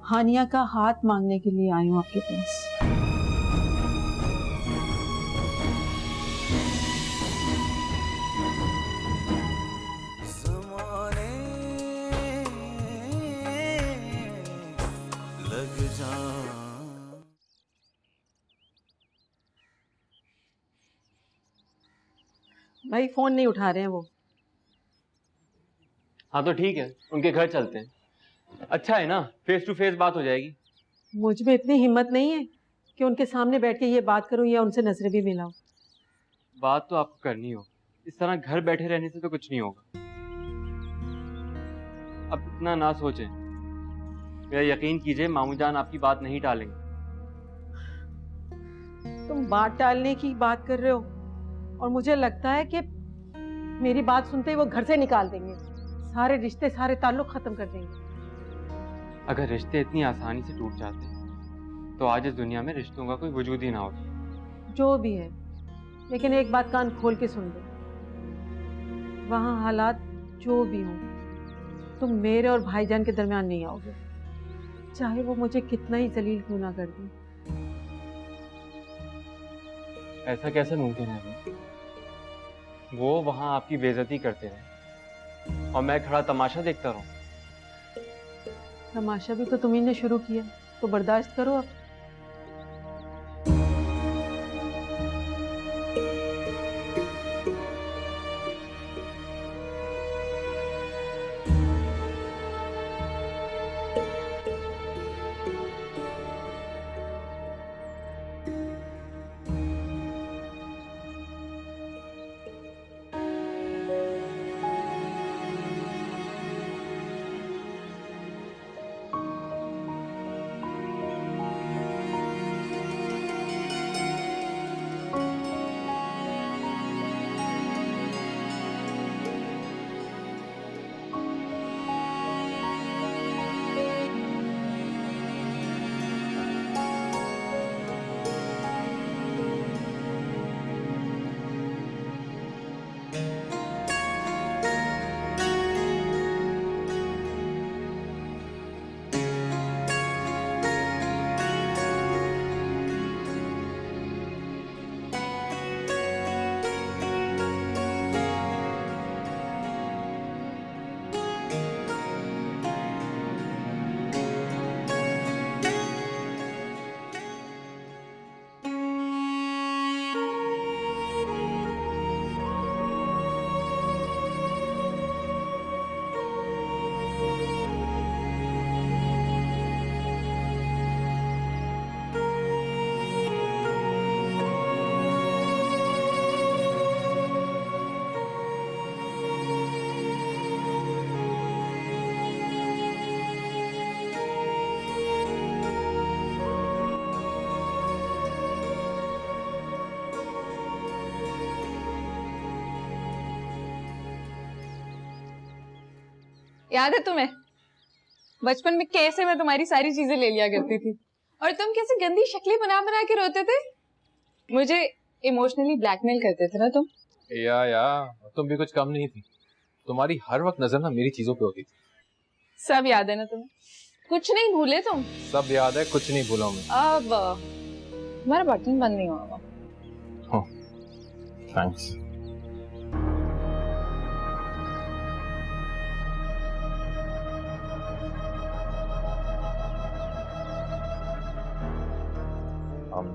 हानिया का हाथ मांगने के लिए आई हूँ आपके पास। भाई फोन नहीं उठा रहे हैं वो। हाँ तो ठीक है, उनके घर चलते हैं। अच्छा है ना, फेस टू फेस बात हो जाएगी। मुझ में इतनी हिम्मत नहीं है कि उनके सामने बैठ के ये बात करूं या उनसे नजरें भी मिलाऊं। बात तो आपको करनी हो, इस तरह घर बैठे रहने से तो कुछ नहीं होगा। अब इतना ना सोचें, मेरा यकीन कीजिए मामू जान आपकी बात नहीं टालेंगे। तुम बात टालने की बात कर रहे हो और मुझे लगता है कि मेरी बात सुनते ही वो घर से निकाल देंगे, सारे रिश्ते सारे ताल्लुक खत्म कर देंगे। अगर रिश्ते इतनी आसानी से टूट जाते तो आज इस दुनिया में रिश्तों का कोई वजूद ही ना होता। जो भी है, लेकिन एक बात कान खोल के सुन लो, वहां हालात जो भी हों, तुम मेरे और भाईजान के दरमियान नहीं आओगे, चाहे वो मुझे कितना ही जलील क्यों ना कर दे। ऐसा कैसे मुमकिन है? वो वहां आपकी बेइज्जती करते रहे और मैं खड़ा तमाशा देखता रहूं? तमाशा भी तो तुम्ही ने शुरू किया, तो बर्दाश्त करो अब। याद है तुम्हें बचपन में कैसे मैं तुम्हारी सारी चीजें ले लिया करती थी और तुम कैसे गंदी शक्लें बना बना के रोते थे, मुझे इमोशनली ब्लैकमेल करते थे ना तुम। या तुम भी कुछ कम नहीं थी, तुम्हारी हर वक्त नजर ना मेरी चीजों पे होती थी। सब याद है ना तुम्हें? कुछ नहीं भूले तुम? सब याद है, कुछ नहीं भूला मैं। अब तुम्हारा बटन बंद नहीं होगा। थैंक्स।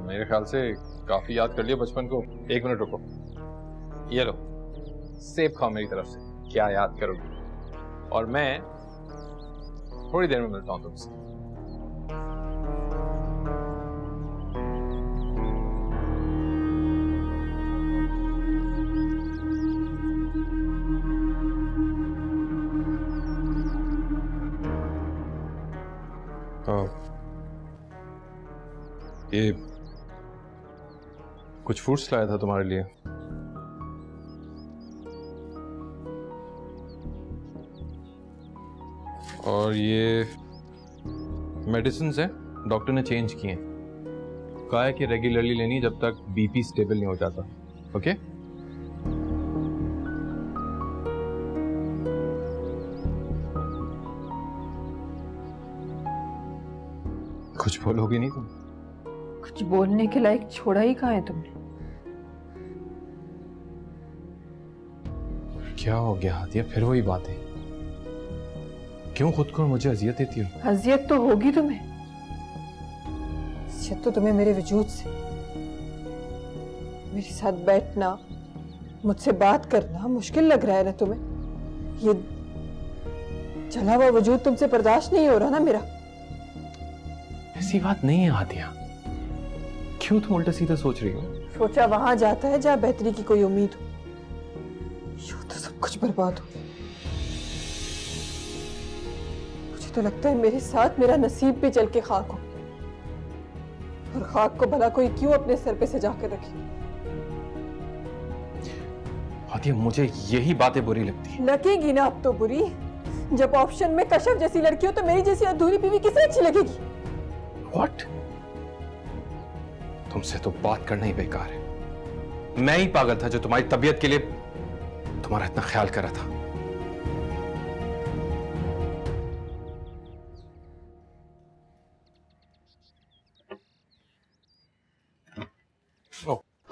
मेरे ख्याल से काफी याद कर लिया बचपन को। एक मिनट रुको, ये लो सेब खाओ मेरी तरफ से, क्या याद करोगे। और मैं थोड़ी देर में मिलता हूं तुमसे। ये कुछ फ्रूट्स लाया था तुम्हारे लिए। और ये मेडिसिन है, डॉक्टर ने चेंज किए हैं। कहा है कि रेगुलरली लेनी जब तक बीपी स्टेबल नहीं हो जाता। ओके? कुछ बोलोगी नहीं तुम? कुछ बोलने के लायक छोड़ा ही कहाँ है तुमने? क्या हो गया हादिया, फिर वही बातें? क्यों खुद को और मुझे अजियत देती हो? अजियत तो होगी तुम्हें, अजियत तो तुम्हें मेरे वजूद से। मेरे साथ बैठना, मुझसे बात करना मुश्किल लग रहा है ना तुम्हें? ये जला हुआ वजूद तुमसे बर्दाश्त नहीं हो रहा ना मेरा? ऐसी बात नहीं है हादिया, क्यों तुम उल्टा सीधा सोच रही हो? सोचा वहां जाता है जहां बेहतरी की कोई उम्मीद हो, यूं तो सब कुछ बर्बाद हो। मुझे तो लगता है मेरे साथ मेरा नसीब भी जल के खाक हो, और खाक को भला कोई क्यों अपने सर पे सजा कर रखे। हादिया मुझे यही बातें बुरी लगती हैं। लगेगी ना अब तो बुरी, जब ऑप्शन में कश्यप जैसी लड़की हो तो मेरी जैसी अधूरी बीवी किसे अच्छी लगेगी? What? तुमसे तो बात करना ही बेकार है। मैं ही पागल था जो तुम्हारी तबीयत के लिए तुम्हारा इतना ख्याल कर रहा था।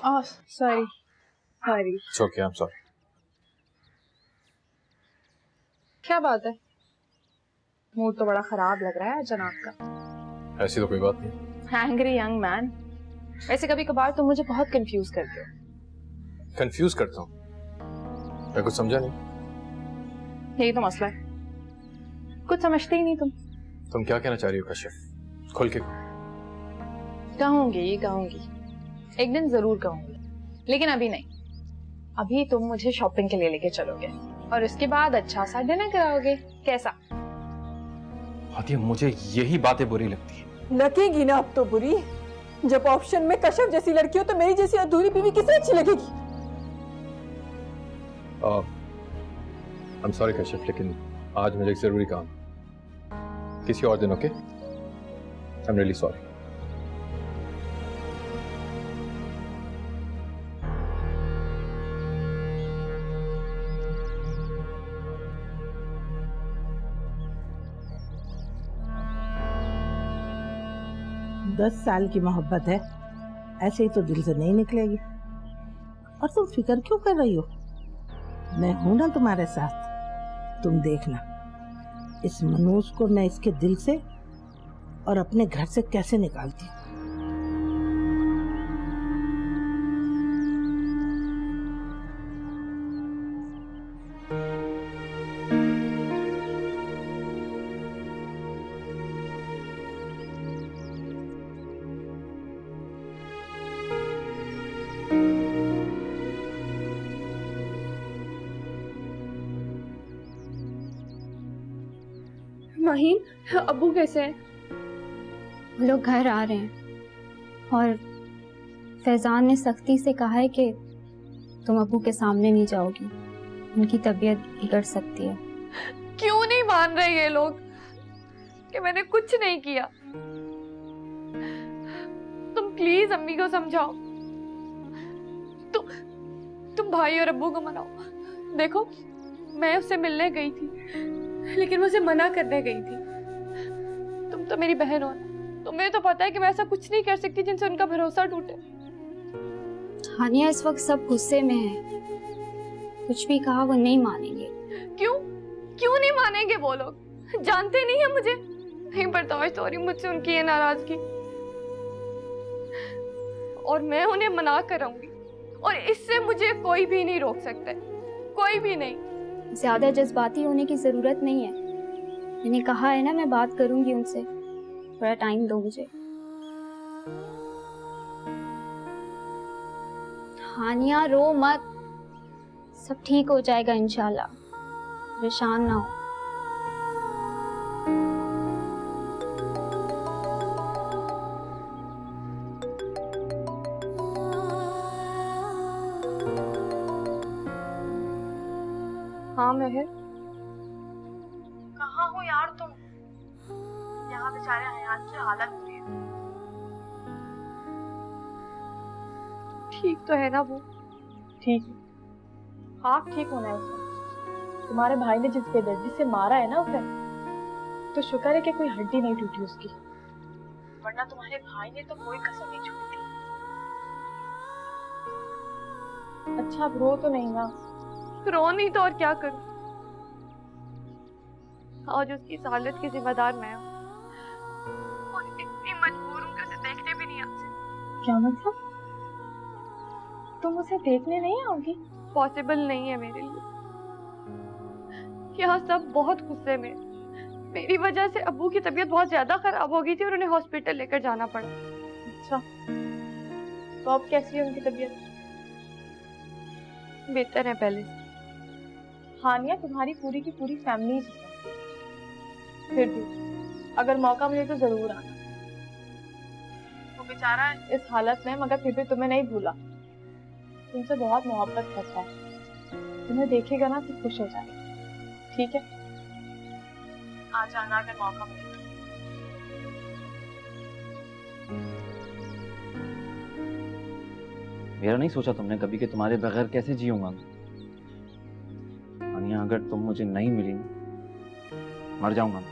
Oh sorry sorry. It's okay, I'm sorry. क्या बात है, मूड तो बड़ा खराब लग रहा है जनाब का। ऐसी तो कोई बात नहीं। Angry young man. वैसे कभी कभार तुम मुझे बहुत कंफ्यूज करते हो। कंफ्यूज करता हूँ? मैं कुछ समझा नहीं। यही तो मसला है, कुछ समझते ही नहीं तुम। तुम क्या कहना चाह रही हो कश्यप? खुल के कहूंगी कहूंगी, एक दिन जरूर कहूंगी, लेकिन अभी नहीं। अभी तुम मुझे शॉपिंग के लिए लेके चलोगे और उसके बाद अच्छा सा डिनर कराओगे, कैसा? हादिया मुझे यही बातें बुरी लगती हैं। लगेगी ना अब तो बुरी, जब ऑप्शन में कश्यप जैसी लड़की हो तो मेरी जैसी अधूरी बीवी किसे अच्छी लगेगी? I'm sorry कश्यप, लेकिन आज मुझे एक जरूरी काम, किसी और दिन। ओके? I'm really sorry. दस साल की मोहब्बत है, ऐसे ही तो दिल से नहीं निकलेगी। और तुम फिक्र क्यों कर रही हो? मैं हूं ना तुम्हारे साथ। तुम देखना, इस मनोज को मैं इसके दिल से और अपने घर से कैसे निकालती हूँ। माहीन, अब्बू कैसे हैं? वो लोग घर आ रहे हैं और फैजान ने सख्ती से कहा है कि तुम अब्बू के सामने नहीं जाओगी, उनकी तबीयत बिगड़ सकती है। क्यों नहीं मान रहे ये लोग कि मैंने कुछ नहीं किया? तुम प्लीज अम्मी को समझाओ। तुम भाई और अब्बू को मनाओ। देखो, मैं उससे मिलने गई थी, लेकिन मुझे मना करने गई थी। तुम तो मेरी बहन हो ना, तुम्हें तो पता है कि मैं ऐसा कुछ नहीं कर सकती जिनसे उनका भरोसा टूटे। हानिया इस वक्त सब गुस्से में है, कुछ भी कहा वो नहीं मानेंगे। क्यों नहीं मानेंगे वो लोग? जानते नहीं है मुझे? नहीं बर्दाश्त हो रही मुझसे उनकी ये नाराजगी, और मैं उन्हें मना कर रहूंगी, और इससे मुझे कोई भी नहीं रोक सकता, कोई भी नहीं। ज्यादा जज्बाती होने की जरूरत नहीं है। मैंने कहा है ना, मैं बात करूंगी उनसे, थोड़ा टाइम दो मुझे। हानिया रो मत, सब ठीक हो जाएगा इंशाल्लाह, परेशान ना हो। हाँ महर, कहाँ हो यार तुम? यहाँ बेचारे हयान की हालत बुरी है। ठीक तो है ना वो? ठीक है, हाँ ठीक होना है उसे। तुम्हारे भाई ने जिस बेदर्दी से मारा है ना उसे, तो शुक्र है कि कोई हड्डी नहीं टूटी उसकी। वरना तुम्हारे भाई ने तो कोई कसर नहीं छोड़ी थी। अच्छा अब रो तो नहीं ना? रो नहीं तो और क्या करूं? आज उसकी इस हालत की जिम्मेदार मैं हूँ और इतनी मजबूर हूँ कि उसे देखने भी नहीं आ सकती। क्या मतलब? तुम उसे देखने नहीं आओगी? पॉसिबल नहीं है मेरे लिए। यहाँ सब बहुत गुस्से में। मेरी वजह से अब्बू की तबीयत बहुत ज्यादा खराब हो गई थी और उन्हें हॉस्पिटल लेकर जाना पड़ा। अच्छा, तो अब कैसी है उनकी तबीयत? बेहतर है पहले से। हानिया तुम्हारी पूरी की पूरी फैमिली है। फिर भी अगर मौका मिले तो जरूर आना। वो बेचारा इस हालत में मगर फिर भी तुम्हें नहीं भूला। तुमसे बहुत मोहब्बत करता है। तुम्हें देखेगा ना तो खुश हो जाएगा। ठीक है, आ जाना अगर मौका मिले। मेरा नहीं सोचा तुमने कभी कि तुम्हारे बगैर कैसे जीऊंगा। अनिया अगर तुम मुझे नहीं मिली मर जाऊंगा।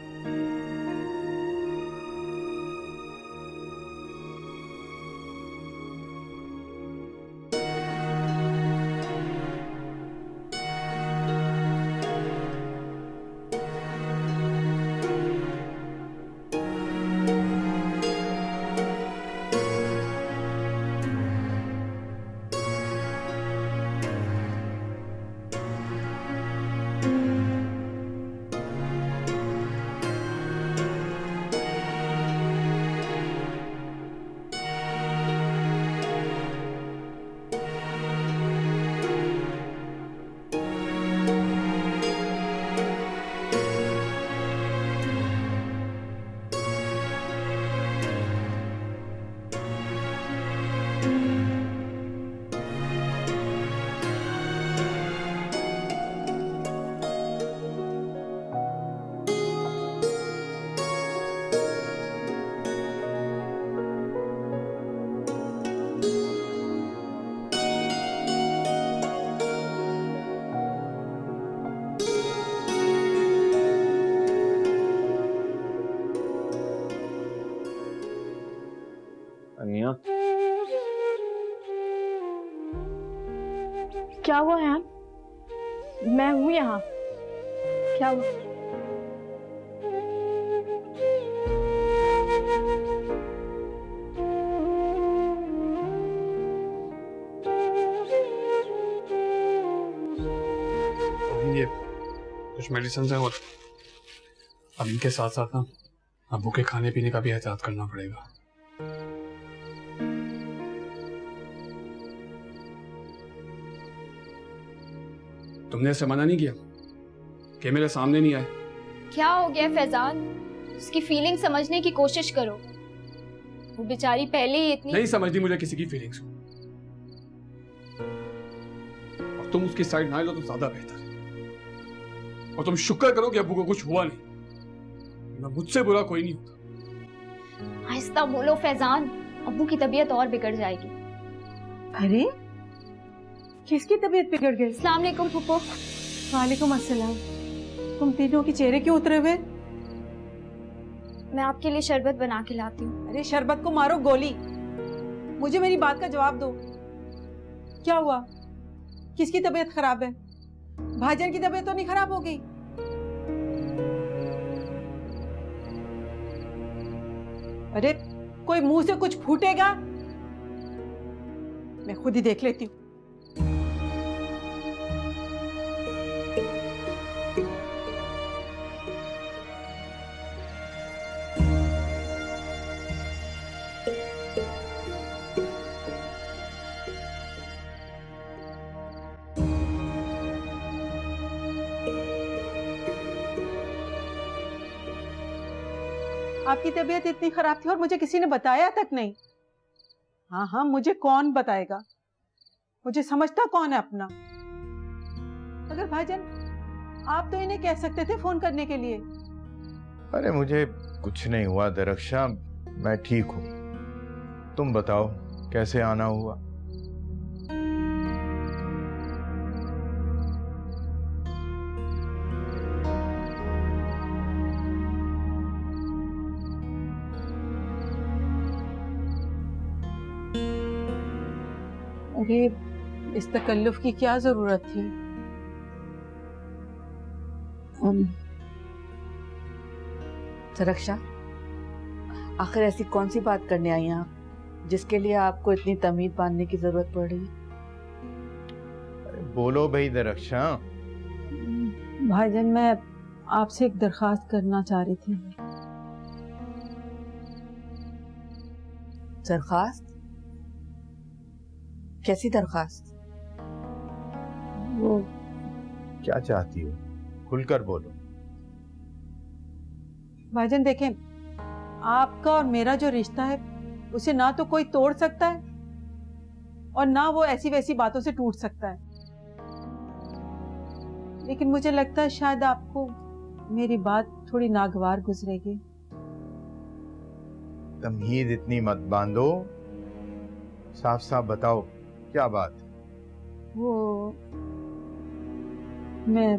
अनिया क्या हुआ है? मैं हूँ यहाँ। क्या हुआ? ये कुछ मेडिसिन है और अब इनके साथ साथ ना अब्बू के खाने पीने का भी एहतियात करना पड़ेगा। तुमने ऐसे मना नहीं किया कि मेरे सामने नहीं आए? क्या हो गया फैजान? उसकी फीलिंग समझने की कोशिश करो। वो बेचारी पहले ही इतनी नहीं समझती मुझे किसी की फीलिंग्स। और तुम उसकी साइड ना लो तो ज्यादा बेहतर है। और तुम शुक्र करो कि अब्बू को कुछ हुआ नहीं। मैं मुझसे बुरा कोई नहीं होता। आहिस्ता बोलो फैजान, अब्बू की तबीयत और बिगड़ जाएगी। अरे किसकी तबीयत बिगड़ गई? अस्सलाम वालेकुम फूफो। वालेकुम अस्सलाम। तुम तीनों के चेहरे क्यों उतरे हुए? मैं आपके लिए शरबत बना के लाती हूँ। अरे शरबत को मारो गोली। मुझे मेरी बात का जवाब दो। क्या हुआ? किसकी तबीयत खराब है? भाईजान की तबीयत तो नहीं खराब हो गई? अरे कोई मुंह से कुछ फूटेगा? मैं खुद ही देख लेती हूँ। आपकी तबीयत इतनी खराब थी और मुझे किसी ने बताया तक नहीं। हाँ हाँ, मुझे कौन बताएगा? मुझे समझता कौन है अपना? अगर भाईजान आप तो इन्हें कह सकते थे फोन करने के लिए। अरे मुझे कुछ नहीं हुआ दरख्शा, मैं ठीक हूँ। तुम बताओ कैसे आना हुआ? अरे इस तकल्लुफ की क्या जरूरत थी? रक्षा, आखिर ऐसी कौन सी बात करने आई हैं आप जिसके लिए आपको इतनी तमीज बांधने की जरूरत पड़ रही है? अरे बोलो भाई दरक्षा। भाईजान, मैं आपसे एक दरखास्त करना चाह रही थी। दरखास्त? कैसी दरखास्त? वो क्या चाहती हो, खुलकर बोलो। भाईजान देखें, आपका और मेरा जो रिश्ता है उसे ना तो कोई तोड़ सकता है और ना वो ऐसी वैसी बातों से टूट सकता है। लेकिन मुझे लगता है शायद आपको मेरी बात थोड़ी नागवार गुजरेगी। तमहीद इतनी मत बांधो, साफ साफ बताओ क्या बात। वो मैं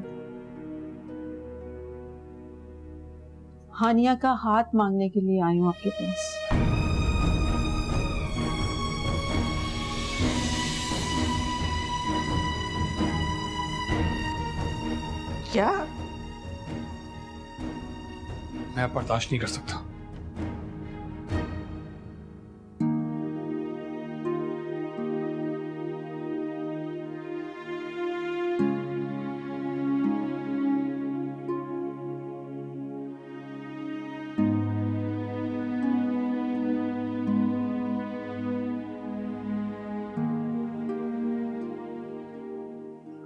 हानिया का हाथ मांगने के लिए आई हूं आपके पास। क्या? मैं बर्दाश्त नहीं कर सकता।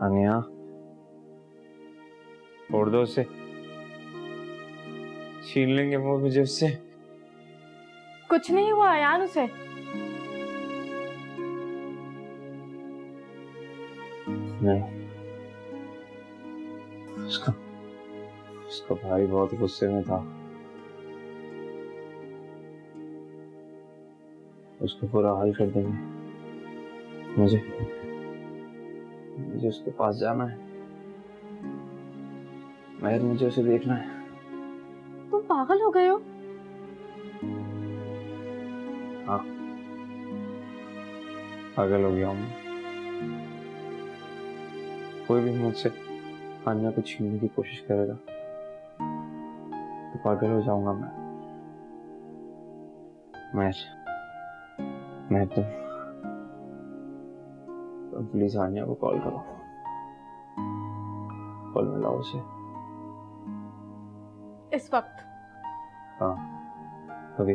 अनिया, छोड़ दो उसे, छीन लेंगे वो मुझे उससे। कुछ नहीं हुआ अयान उसे। नहीं, उसका भाई बहुत गुस्से में था। उसको पूरा हल कर देंगे। मुझे उसके पास जाना है। महर, मुझे उसे देखना है। तुम पागल हो गए हो? हाँ, पागल हो गया हूँ। कोई भी मुझसे हानिया को छीनने की कोशिश करेगा तो पागल हो जाऊंगा मैं। तुम प्लीज हानिया को कॉल करो, कॉल मिलाओ उसे इस वक्त? हाँ, अभी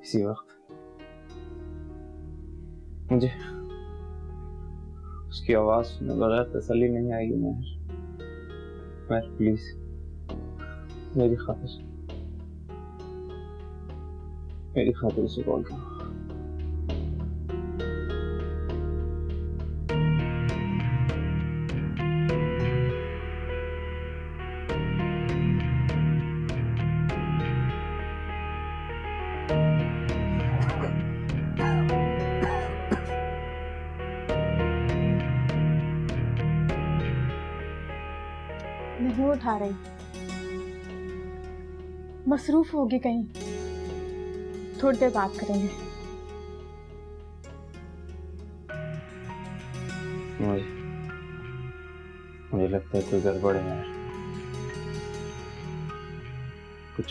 इसी वक्त। मुझे उसकी आवाज सुनने बगैर तसल्ली नहीं आएगी। महर प्लीज मेरी खातिर उसे कॉल करो। नहीं उठा रही, मसरूफ होगी कहीं। थोड़ी देर बात करेंगे। मुझे लगता है कोई गड़बड़ है यार। कुछ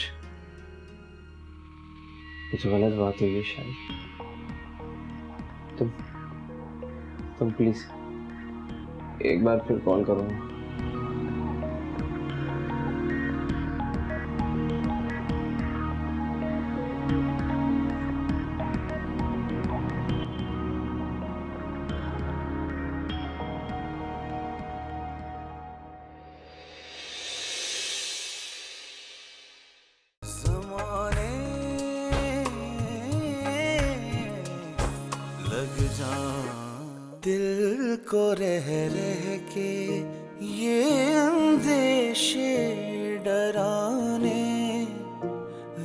गलत बात हुई है शायद। तुम प्लीज एक बार फिर कॉल करो। दिल को रह के ये अंदेशे डराने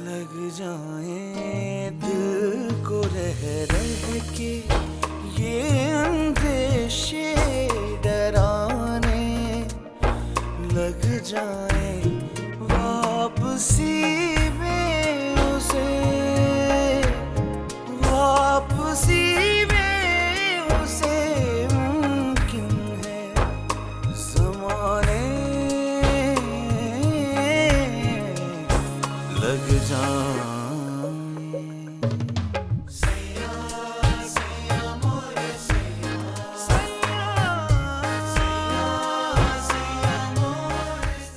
लग जाए। दिल को रह के ये अंदेशे डराने लग जाए। वापसी में उसे